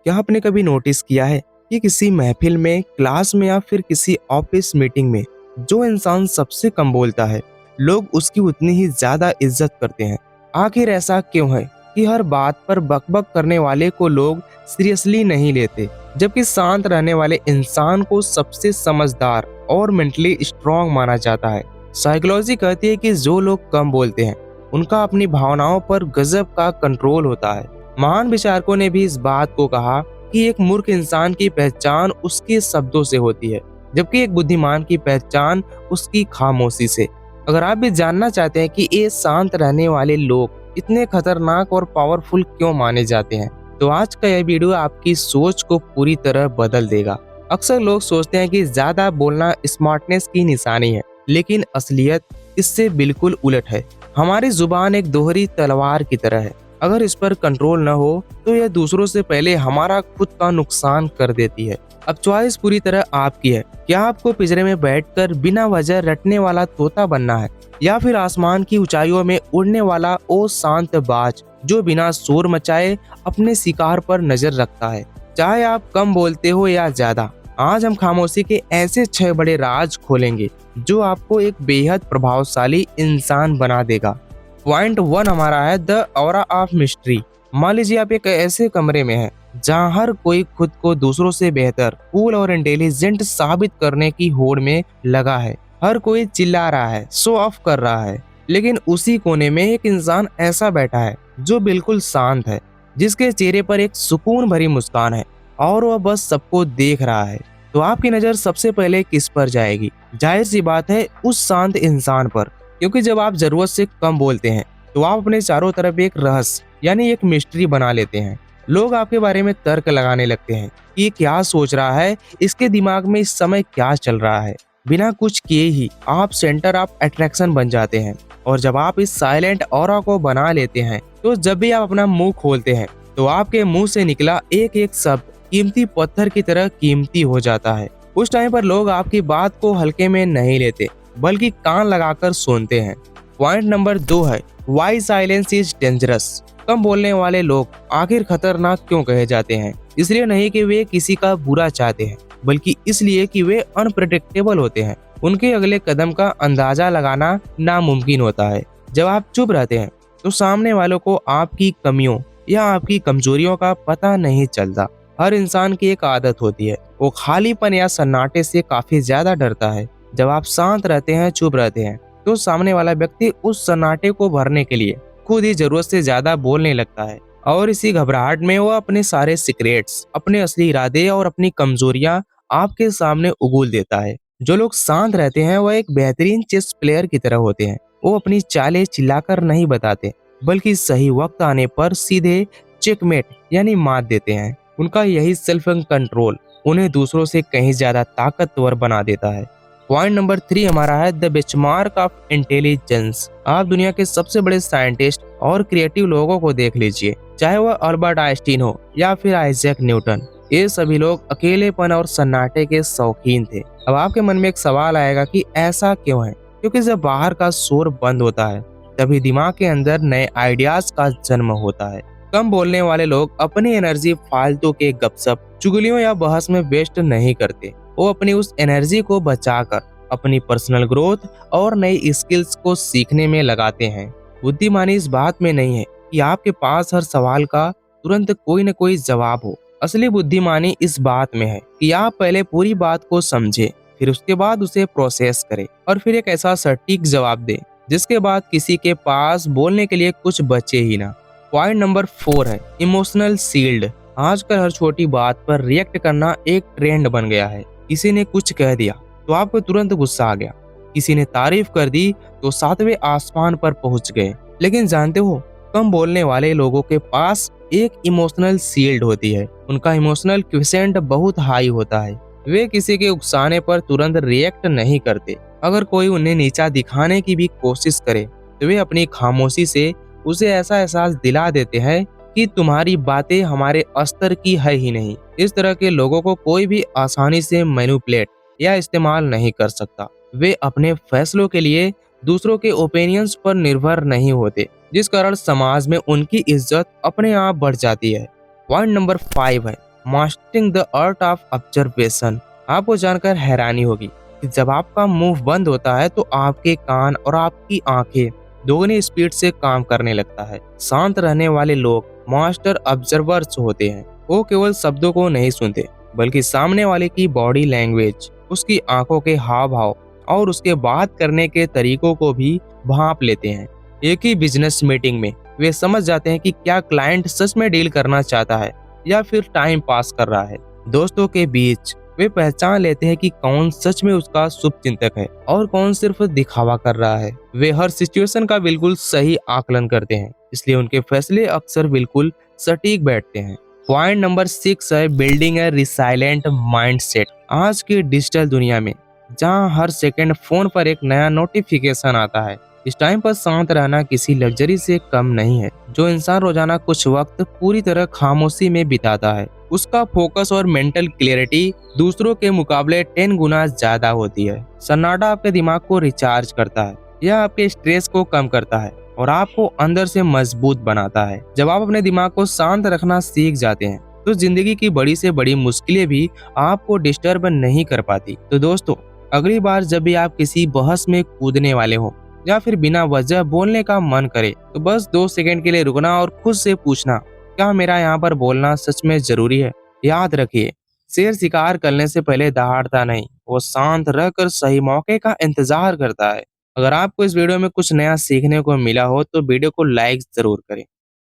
क्या आपने कभी नोटिस किया है कि किसी महफिल में, क्लास में या फिर किसी ऑफिस मीटिंग में जो इंसान सबसे कम बोलता है, लोग उसकी उतनी ही ज्यादा इज्जत करते हैं। आखिर ऐसा क्यों है कि हर बात पर बकबक करने वाले को लोग सीरियसली नहीं लेते, जबकि शांत रहने वाले इंसान को सबसे समझदार और मेंटली स्ट्रांग माना जाता है। साइकोलॉजी कहती है कि जो लोग कम बोलते हैं उनका अपनी भावनाओं पर गजब का कंट्रोल होता है। महान विचारकों ने भी इस बात को कहा कि एक मूर्ख इंसान की पहचान उसके शब्दों से होती है, जबकि एक बुद्धिमान की पहचान उसकी खामोशी से। अगर आप भी जानना चाहते हैं कि ये शांत रहने वाले लोग इतने खतरनाक और पावरफुल क्यों माने जाते हैं, तो आज का यह वीडियो आपकी सोच को पूरी तरह बदल देगा। अक्सर लोग सोचते हैं कि ज्यादा बोलना स्मार्टनेस की निशानी है, लेकिन असलियत इससे बिल्कुल उलट है। हमारी जुबान एक दोहरी तलवार की तरह है। अगर इस पर कंट्रोल न हो तो यह दूसरों से पहले हमारा खुद का नुकसान कर देती है। अब चॉइस पूरी तरह आपकी है। क्या आपको पिंजरे में बैठकर बिना वजह रटने वाला तोता बनना है, या फिर आसमान की ऊंचाइयों में उड़ने वाला ओ शांत बाज जो बिना शोर मचाए अपने शिकार पर नजर रखता है। चाहे आप कम बोलते हो या ज्यादा, आज हम खामोशी के ऐसे 6 बड़े राज खोलेंगे जो आपको एक बेहद प्रभावशाली इंसान बना देगा। पॉइंट 1 हमारा है द ऑरा ऑफ मिस्ट्री। मान लीजिए आप एक ऐसे कमरे में हैं जहां हर कोई खुद को दूसरों से बेहतर, कूल और इंटेलिजेंट साबित करने की होड़ में लगा है। हर कोई चिल्ला रहा है, शो ऑफ कर रहा है, लेकिन उसी कोने में एक इंसान ऐसा बैठा है जो बिल्कुल शांत है, जिसके चेहरे पर एक सुकून भरी मुस्कान है और वह बस सबको देख रहा है। तो आपकी नजर सबसे पहले किस पर जाएगी? जाहिर सी बात है, उस शांत इंसान पर, क्योंकि जब आप जरूरत से कम बोलते हैं तो आप अपने चारों तरफ एक रहस्य यानी एक मिस्ट्री बना लेते हैं। लोग आपके बारे में तर्क लगाने लगते हैं कि ये क्या सोच रहा है, इसके दिमाग में इस समय क्या चल रहा है। बिना कुछ किए ही आप सेंटर ऑफ अट्रैक्शन बन जाते हैं। और जब आप इस साइलेंट ऑरा को बना लेते हैं, तो जब भी आप अपना मुंह खोलते हैं तो आपके मुंह से निकला एक एक शब्द कीमती पत्थर की तरह कीमती हो जाता है। उस टाइम पर लोग आपकी बात को हल्के में नहीं लेते, बल्कि कान लगाकर सुनते हैं। पॉइंट नंबर 2 है वाई साइलेंस इज डेंजरस। कम बोलने वाले लोग आखिर खतरनाक क्यों कहे जाते हैं? इसलिए नहीं कि वे किसी का बुरा चाहते हैं, बल्कि इसलिए कि वे अनप्रेडिक्टेबल होते हैं। उनके अगले कदम का अंदाजा लगाना नामुमकिन होता है। जब आप चुप रहते हैं तो सामने वालों को आपकी कमियों या आपकी कमजोरियों का पता नहीं चलता। हर इंसान की एक आदत होती है, वो खालीपन या सन्नाटे से काफी ज्यादा डरता है। जब आप शांत रहते हैं, चुप रहते हैं, तो सामने वाला व्यक्ति उस सन्नाटे को भरने के लिए खुद ही जरूरत से ज्यादा बोलने लगता है, और इसी घबराहट में वो अपने सारे सीक्रेट्स, अपने असली इरादे और अपनी कमजोरियां आपके सामने उगल देता है। जो लोग शांत रहते हैं वह एक बेहतरीन चेस प्लेयर की तरह होते हैं। वो अपनी चालें चिल्लाकर नहीं बताते, बल्कि सही वक्त आने पर सीधे चेकमेट यानी मात देते हैं। उनका यही सेल्फ कंट्रोल उन्हें दूसरों से कहीं ज्यादा ताकतवर बना देता है। पॉइंट नंबर 3 हमारा है द बेंचमार्क ऑफ इंटेलिजेंस। आप दुनिया के सबसे बड़े साइंटिस्ट और क्रिएटिव लोगों को देख लीजिए, चाहे वह अल्बर्ट आइंस्टीन हो या फिर आइजैक न्यूटन। ये सभी लोग अकेलेपन और सन्नाटे के शौकीन थे। अब आपके मन में एक सवाल आएगा कि ऐसा क्यों है? क्योंकि जब बाहर का शोर बंद होता है, तभी दिमाग के अंदर नए आइडियाज का जन्म होता है। कम बोलने वाले लोग अपनी एनर्जी फालतू के गपशप, चुगलियों या बहस में वेस्ट नहीं करते। वो अपनी उस एनर्जी को बचाकर अपनी पर्सनल ग्रोथ और नई स्किल्स को सीखने में लगाते हैं। बुद्धिमानी इस बात में नहीं है कि आपके पास हर सवाल का तुरंत कोई न कोई जवाब हो। असली बुद्धिमानी इस बात में है कि आप पहले पूरी बात को समझे, फिर उसके बाद उसे प्रोसेस करें और फिर एक ऐसा सटीक जवाब दें जिसके बाद किसी के पास बोलने के लिए कुछ बचे ही ना। पॉइंट नंबर 4 है इमोशनल शील्ड। आजकल हर छोटी बात पर रिएक्ट करना एक ट्रेंड बन गया है। किसी ने कुछ कह दिया तो आपको तुरंत गुस्सा आ गया, किसी ने तारीफ कर दी तो 7वें आसमान पर पहुंच गए। लेकिन जानते हो, कम बोलने वाले लोगों के पास एक इमोशनल शील्ड होती है। उनका इमोशनल क्विसेंट बहुत हाई होता है। वे किसी के उकसाने पर तुरंत रिएक्ट नहीं करते। अगर कोई उन्हें नीचा दिखाने की भी कोशिश करे तो वे अपनी खामोशी से उसे ऐसा एहसास दिला देते हैं कि तुम्हारी बातें हमारे स्तर की है ही नहीं। इस तरह के लोगों को कोई भी आसानी से मैनिपुलेट या इस्तेमाल नहीं कर सकता। वे अपने फैसलों के लिए दूसरों के ओपिनियंस पर निर्भर नहीं होते, जिस कारण समाज में उनकी इज्जत अपने आप बढ़ जाती है। पॉइंट नंबर 5 है mastering the art of observation. आपको जानकर हैरानी होगी कि जब आपका मुंह बंद होता है तो आपके कान और आपकी आंखें दोगुनी स्पीड से काम करने लगता है। शांत रहने वाले लोग मास्टर ऑब्जर्वर्स होते हैं। वो केवल शब्दों को नहीं सुनते, बल्कि सामने वाले की बॉडी लैंग्वेज, उसकी आंखों के हाव भाव और उसके बात करने के तरीकों को भी भांप लेते हैं। एक ही बिजनेस मीटिंग में वे समझ जाते हैं कि क्या क्लाइंट सच में डील करना चाहता है या फिर टाइम पास कर रहा है। दोस्तों के बीच वे पहचान लेते हैं कि कौन सच में उसका शुभ चिंतक है और कौन सिर्फ दिखावा कर रहा है। वे हर सिचुएशन का बिल्कुल सही आकलन करते हैं, इसलिए उनके फैसले अक्सर बिल्कुल सटीक बैठते हैं। पॉइंट नंबर 6 है बिल्डिंग ए रिसाइलेंट माइंडसेट। आज की डिजिटल दुनिया में जहां हर सेकंड फोन पर एक नया नोटिफिकेशन आता है, इस टाइम पर शांत रहना किसी लग्जरी से कम नहीं है। जो इंसान रोजाना कुछ वक्त पूरी तरह खामोशी में बिताता है, उसका फोकस और मेंटल क्लियरिटी दूसरों के मुकाबले 10 गुना ज्यादा होती है। सन्नाटा आपके दिमाग को रिचार्ज करता है, यह आपके स्ट्रेस को कम करता है और आपको अंदर से मजबूत बनाता है। जब आप अपने दिमाग को शांत रखना सीख जाते हैं, तो जिंदगी की बड़ी से बड़ी मुश्किलें भी आपको डिस्टर्ब नहीं कर पाती। तो दोस्तों, अगली बार जब भी आप किसी बहस में कूदने वाले हो या फिर बिना वजह बोलने का मन करे, तो बस 2 सेकंड के लिए रुकना और खुद से पूछना, क्या मेरा यहाँ पर बोलना सच में जरूरी है? याद रखिए, शेर शिकार करने से पहले दहाड़ता नहीं, वो शांत रहकर सही मौके का इंतजार करता है। अगर आपको इस वीडियो में कुछ नया सीखने को मिला हो तो वीडियो को लाइक जरूर करें।